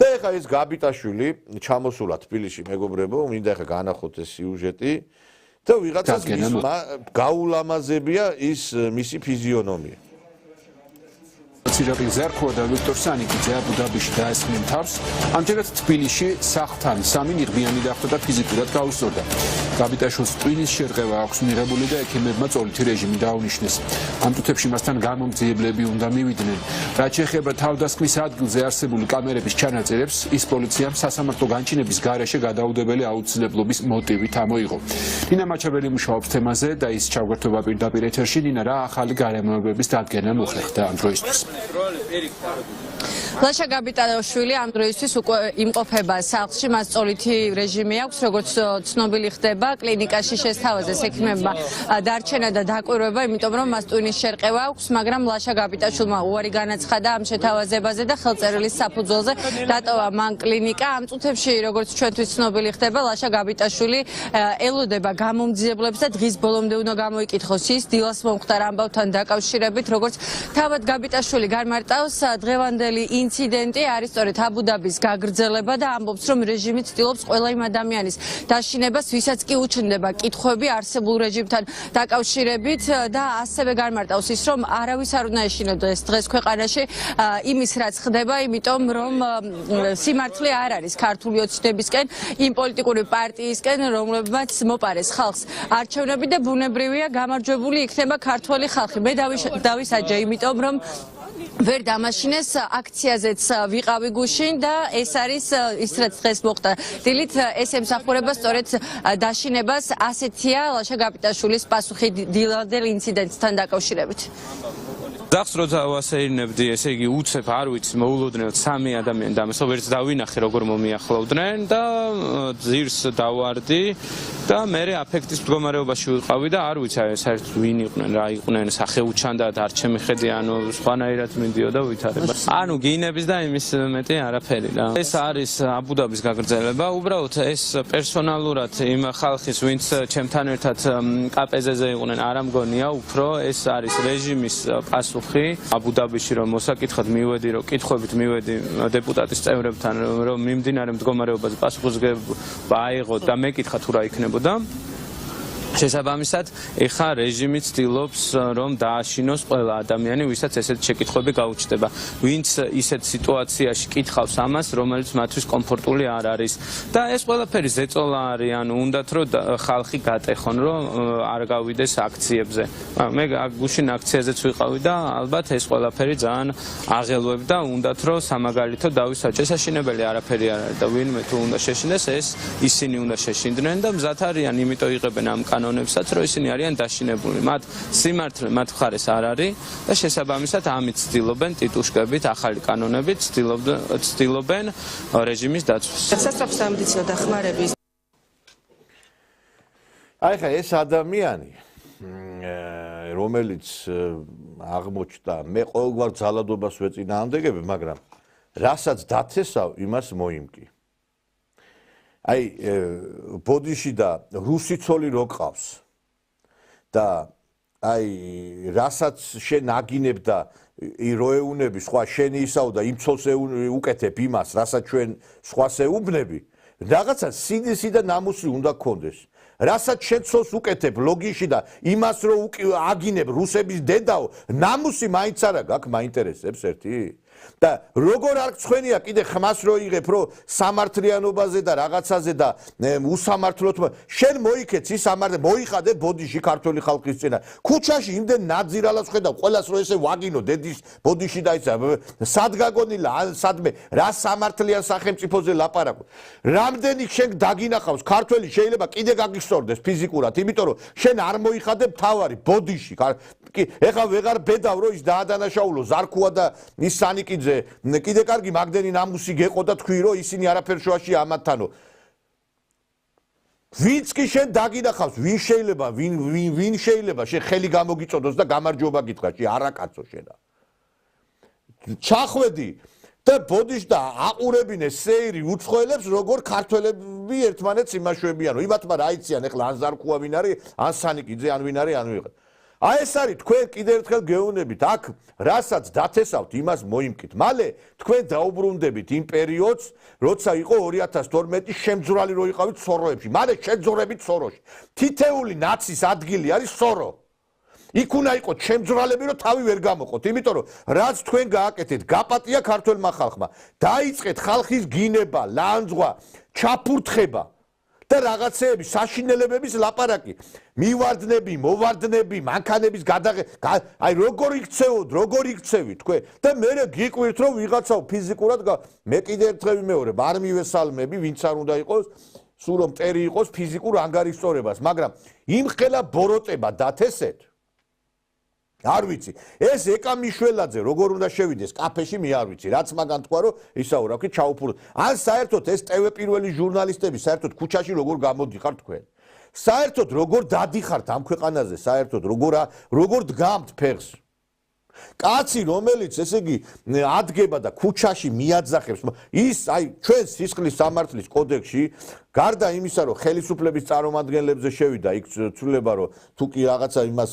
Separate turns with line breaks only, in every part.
და ეხლა ეს გაბიტაშვილი ჩამოსულა თბილისში მეგობრებო, მინდა ეხლა განახოთ ეს სიუჟეტი და ვიღაცას გაულამაზებია ის მისი ფიზიონომია.
Sirabi Zerko და ვიქტორ სანიკიძე აბუ-დაბიში დაესხნენ თავს. ამჯერად თბილისში სახლთან სამი ნიღბიანი დახვდა და ფიზიკურად გაუსწორდა. გაბიტაშვილს ტვინის შერყევა აქვს მიღებული და ექიმებმა წოლითი რეჟიმი დაუნიშნეს. ამ წუთებში მასთან გამომძიებლები უნდა მივიდნენ. რაც შეეხება თავდასხმის ადგილზე არსებული კამერების ჩანაწერებს, ის პოლიციამ სასამართლო განჩინების გარეშე გადაუდებელი აუცილებლობის მოტივით ამოიღო. ნინა მაჩაბელი მუშაობს თემაზე და ის ჩაგვერთვება პირდაპირ ეთერში. ნინა, რა ახალი გარემოებების დადგენა მოხერხდა ამ დროისთვის?
ლაშა გაბიტაშვილი ამ დროისთვის უკვე იმყოფება სახლში, მას წოლითი რეჟიმი აქვს, როგორც ცნობილი ხდება, კლინიკაში შესთავაზეს ექიმებმა დარჩენა და დაკვირვება, იმიტომ რომ მას ტვინის შერყევა აქვს, მაგრამ ლაშა გაბიტაშვილმა უარი განაცხადა ამ შეთავაზებაზე და ხელწერილის საფუძველზე დატოვა მან კლინიკა. ამ წუთებში, როგორც ჩვენთვის ცნობილი ხდება, ლაშა გაბიტაშვილი ელოდება გამომძიებლებს და დღის ბოლომდე უნდა გამოიკითხოს ის დილას მომხდარ ამბავთან დაკავშირებით, როგორც თავად გაბიტაშვილი გამარტავს დღევანდელი ინციდენტი არის სწორედ აბუ-დაბის გაგრძელება და ამბობს რომ რეჟიმი ცდილობს ყველა იმ ადამიანის დაშინებას, ვისაც კი უჩნდება კითხვები არსებულ რეჟიმთან დაკავშირებით და ასევე გამარტავს ის რომ არავის არ უნდა ეშინოდოს დღეს ქვეყანაში იმის რაც ხდება, იმიტომ რომ სიმართლე არ არის ქართული ოცნებისკენ, იმ პოლიტიკური პარტიისკენ, რომლებმაც მოპარეს ხალხს არჩევნები და ბუნებრივია გამარჯვებული იქნება ქართველი ხალხი. მე დავისაჯე, იმიტომ რომ ვერ დამაშინეს აქციაზეც ვიყავი გუშინ და ეს არის ის რაც დღეს მოხდა. დილით ეს ემსახურება სწორედ დაშინებას, ასეთია ლაშა გაბიტაშვილის პასუხი დილადელ ინციდენტთან დაკავშირებით.
Დახს როცა ვასეირნებდი, ესე იგი უცებ არ ვიცი მოულოდნელად სამი ადამიანი დამესო, ვერც დავინახე როგორ მომიახლოვდნენ და ძირს დავარდი და მე აფექტის მდგომარეობაში ვიყავი და არ ვიცი აი საერთოდ ვინ იყვნენ, რა იყვნენ, სახეუჩანდად არ ჩემიხედი, ანუ სხვანაირად მიდიოდა ვითარება. ანუ გინების და იმის მეტი არაფერი რა. ეს არის აბუ-დაბის გაგრძელება, უბრალოდ ეს პერსონალურად იმ ხალხის, ვინც ჩემთან ერთად კაპეზეზე იყვნენ, არ ამგონია, უფრო ეს არის რეჟიმის პასუხი. აბუ-დაბიში რომ მოსაკითხად მივედი, რომ კითხვებით მივედი დეპუტატის წევრებთან, რომ მიმდინარე მდგომარეობაზე პასუხისმგებლობა აიღოთ და მეკითხა თუ რა იქნებოდა. შესაბამისად, ეხა რეჟიმი ცდილობს რომ დააშინოს ყველა ადამიანი, ვისაც ესეთ შეკითხვები გაუჩნდება. ვინც ისეთ სიტუაციაში კითხავს ამას, რომელიც მათთვის კომფორტული არ არის. და ეს ყველაფერი ზეწოლა არის, ანუ უნდათ რომ ხალხი გატეხონ, რომ არ გავიდეს აქციებზე. მე გუშინ აქციაზეც ვიყავი და ალბათ ეს ყველაფერი ძალიან აღელვებდა, უნდათ რომ სამაგალითო დავისაჯე. შესაჩინებელი არაფერი არ არის და ვინმე თუ უნდა შეშინდეს, ეს ისინი უნდა შეშინდნენ და მზად არიან, იმიტომ იღებენ ამ კანონებსაც, რომ ისინი არიან დაშინებული. მათ სიმართლე მათ მხარეს არ არის და შესაბამისად ამით ცდილობენ ტიტუშკებით, ახალი კანონებით ცდილობენ რეჟიმის დაცვას.
სასწრაფო სამედიცინო დახმარების
აი ხა ეს ადამიანი რომელიც აღმოჩნდა, მე ყოველგვარ ძალადობას ვეწინააღმდეგები, მაგრამ რასაც დათესავ, იმას მოიმკი. აი ბოდიში და რუსი ცოლი რო ყავს და აი რასაც შენ აგინებ და რო ეუნები სხვა შენი ისაო და იმ ცოლს უკეთებ იმას, რასაც ჩვენ სხვას ეუბნები, რაღაცა სინისი და ნამუსი უნდა გქონდეს. რასაც შენ ცოლს უკეთებ ლოგიში და იმას რო აგინებ რუსების დედაო, ნამუსი მაინც არა გაქვს, მაინტერესებს ერთი? და როგორ არ გწვენია კიდე ხმას რო იღებ, რომ სამართლიანობაზე და რაღაცაზე და უსამართლოდ შენ მოიქეც ის მოიხადე ბოდიში ქართული ხალხის წინა. ქუჩაში იმდენ ნაძირალას ხედავ, ყველას რო ესე ვაგინო დედის ბოდიში და ისა სად გაგონილა, სადმე რა სამართლიან სახელმწიფოზე ლაპარაკობ. რამდენი შენ დაგინახავს ქართველი შეიძლება კიდე გაგისწორდეს ფიზიკურად, იმიტომ რომ შენ არ მოიხადე მთავარი ბოდიში. ეხლა ვეღარ ბედავ რომ ის დაადანაშაულო ზარქუა და ის სანიკიძე კიდე კარგი მაგდენი ნამუსი გეყო და თქვი რომ ისინი არაფერ შუაში ამათთანო. ვინც კი შენ დაგინახავს, ვინ შეიძლება შენ ხელი გამოგიწოდოს და გამარჯობა გითხრაში, არა კაცო შენა. ჩახვედი და ბოდიშ და აყურებინე სეირი უცხოელებს, როგორ ქართველები ერთმანეთს იმაშვებიანო. იმათმა რა იციან ეხლა ან ზარქუა ვინ არის, ან სანიკიძე, ან ვინ არის, ან ვიღა. აი ეს არის თქვენ კიდევ ერთხელ გეუბნებით, აქ რასაც დათესავთ, იმას მოიმკით. მალე თქვენ დაუბრუნდებით იმ პერიოდს, როცა იყო 2012 შემძვრალი რო იყავით სოროებში. მალე შეძვრებით სოროში. თითეული ნაცის ადგილი არის სორო. იქ უნდა იყოს შემძვრალები, რომ თავი ვერ გამოყოთ, იმიტომ რომ რაც თქვენ გააკეთეთ, გაპატია ქართველმა ხალხმა. დაიწყეთ ხალხის გინება, ლანძღვა, ჩაფურთხება. და რაღაცეები, საშინელებების ლაპარაკი, მივარდნები, მოვარდნები, მანქანების აი როგორ იქცევით თქვენ და მე გიკვირთ რომ ვიღაცაო ფიზიკურად მე კიდე ერთხელ ვიმეორებ, არ მივესალმები, ვინც არ უნდა იყოს, სულ რომ მტერი იყოს ფიზიკურ ანგარიშწორებას, მაგრამ იმ ხელა ბოროტება დათესეთ. არ ვიცი, ეს ეკა მიშველაძე როგორ უნდა შევიდეს კაფეში მე არ ვიცი, რაც მაგან თქვა რომ ისაურავთ ჩაუფუროთ. ან საერთოდ ეს TV პირველი ჟურნალისტები საერთოდ ქუჩაში როგორ გამოდიხართ თქვენ? საერთოდ როგორ დადიხართ ამ ქვეყანაზე, საერთოდ როგორ დგამთ ფეხს? კაცი რომელიც ესე იგი ადგება და ქუჩაში მიაძახებს ის აი ჩვენ სისხლის სამართლის კოდექსში გარდა იმისა რომ ხელისუფლების წარმომადგენლებზე შევიდა იქ ცვლილება რომ თუ კი რაღაცა იმას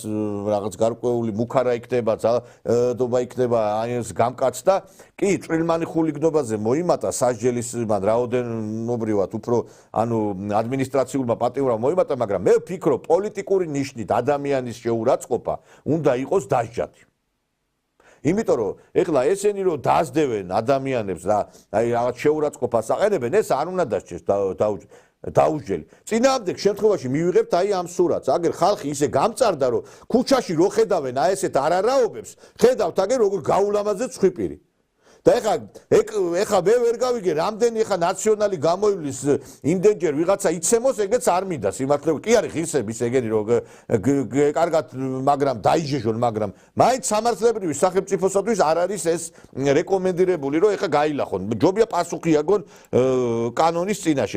რაღაც გარკვეული მუქარა იქნება ძალადობა იქნება აი ეს გამკაცდა კი წვრილმანი ხულიგნობაზე მოიმატა სასჯელის მან რაოდენობრივად უფრო ანუ ადმინისტრაციულმა პატიმრობამ მოიმატა მაგრამ მე ვფიქრობ პოლიტიკური ნიშნით ადამიანის შეურაცხყოფა უნდა იყოს დასჯათი იმიტომ რომ ეხლა ესენი რომ დაძდევენ ადამიანებს და აი რაღაც შეურაცხყოფას აყენებენ ეს არ უნდა დასჯეს დაუსჯელი. წინააღმდეგ შემთხვევაში მივიღებთ აი ამ სურათს. აგერ ხალხი ისე გამწარდა რომ ქუჩაში რო ხედავენ აი ესეთ არარაობებს, ხედავთ აგერ როგორ გაულამაზეთ ცხვიპირი. და ეხლა მე ვერ გავიგე რამდენი ეხლა ნაციონალი გამოივლის იმდენჯერ ვიღაცა იცემოს ეგეც არ მინდა სიმართლე კი არის ღირსების ეგენი რომ კარგად მაგრამ დაიჟეჟონ მაგრამ მაინც სამართლებრივი სახელმწიფოსათვის არ არის ეს რეკომენდირებული რომ ეხლა გაილახონ ჯობია პასუხი აგონ კანონის წინაშე